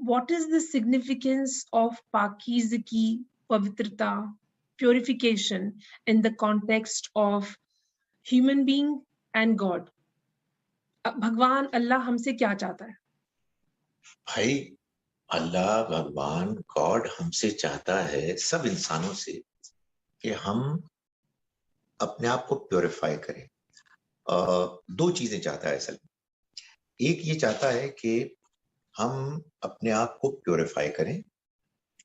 what is the significance of pakizagi, pavitrata, purification in the context of human being and God? بھگوان اللہ ہم سے کیا چاہتا ہے؟ بھائی اللہ بھگوان گاڈ ہم سے چاہتا ہے، سب انسانوں سے، کہ ہم اپنے آپ کو پیوریفائی کریں. دو چیزیں چاہتا ہے اصل میں. ایک یہ چاہتا ہے کہ ہم اپنے آپ کو پیوریفائی کریں،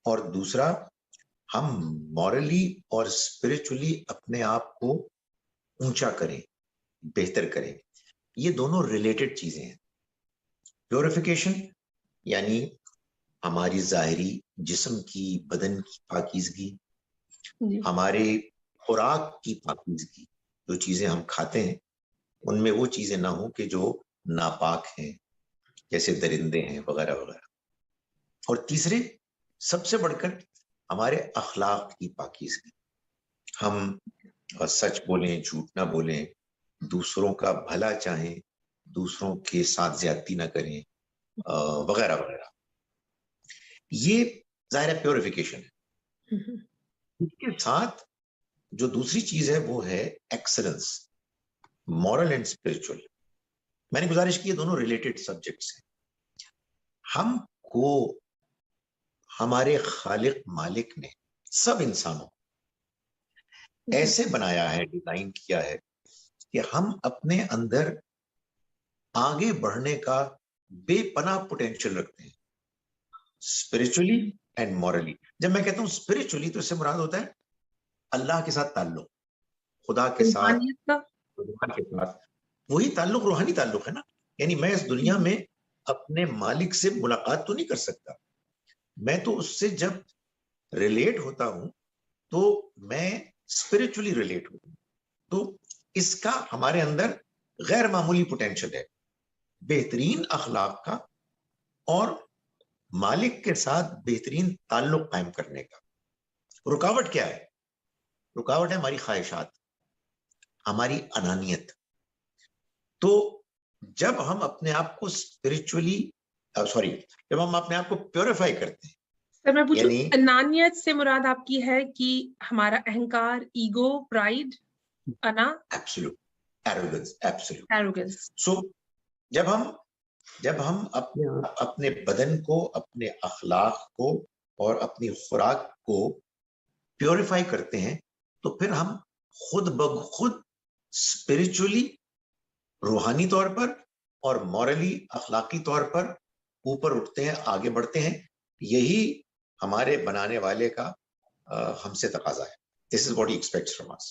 اور دوسرا ہم مورلی اور اسپرچولی اپنے آپ کو اونچا کریں، بہتر کریں. یہ دونوں ریلیٹڈ چیزیں ہیں. پیوریفیکیشن یعنی ہماری ظاہری جسم کی، بدن کی پاکیزگی، ہمارے خوراک کی پاکیزگی، جو چیزیں ہم کھاتے ہیں ان میں وہ چیزیں نہ ہوں کہ جو ناپاک ہیں، جیسے درندے ہیں وغیرہ وغیرہ. اور تیسرے سب سے بڑھ کر ہمارے اخلاق کی پاکیزگی، ہم سچ بولیں، جھوٹ نہ بولیں، دوسروں کا بھلا چاہیں، دوسروں کے ساتھ زیادتی نہ کریں، وغیرہ وغیرہ. یہ ظاہر پیوریفیکیشن ہے. اس کے ساتھ جو دوسری چیز ہے وہ ہے ایکسلنس، مورل اینڈ اسپرچل. میں نے گزارش کی یہ دونوں ریلیٹڈ سبجیکٹس ہیں. ہم کو ہمارے خالق مالک نے سب انسانوں ایسے بنایا ہے، ڈیزائن کیا ہے کہ ہم اپنے اندر آگے بڑھنے کا بے پناہ پوٹینشیل رکھتے ہیں، اسپرچولی اینڈ مورلی. جب میں کہتا ہوں اسپرچولی تو اس سے مراد ہوتا ہے اللہ کے ساتھ تعلق، خدا کے ساتھ، خدا کے ساتھ وہی تعلق روحانی تعلق ہے نا. یعنی میں اس دنیا میں اپنے مالک سے ملاقات تو نہیں کر سکتا، میں تو اس سے جب ریلیٹ ہوتا ہوں تو میں اسپرچولی ریلیٹ ہوتا ہوں. تو اس کا ہمارے اندر غیر معمولی پوٹینشیل ہے بہترین اخلاق کا اور مالک کے ساتھ بہترین تعلق قائم کرنے کا. رکاوٹ کیا ہے؟ رکاوٹ ہے ہماری خواہشات، ہماری انانیت. تو جب ہم اپنے آپ کو اسپرچولی جب ہم اپنے آپ کو پیوریفائی کرتے ہیں. سر میں پوچھوں انانیت سے مراد آپ کی ہے کہ ہمارا اہنکار، ایگو، پرائیڈ، انا؟ Absolute arrogance, absolute arrogance. So جب ہم اپنے بدن کو، اپنے اخلاق کو اور اپنی خوراک کو پیوریفائی کرتے ہیں تو پھر ہم خود بخود اسپرچولی، روحانی طور پر اور مورلی، اخلاقی طور پر اوپر اٹھتے ہیں، آگے بڑھتے ہیں. یہی ہمارے بنانے والے کا ہم سے تقاضا ہے. This is what he expects from us.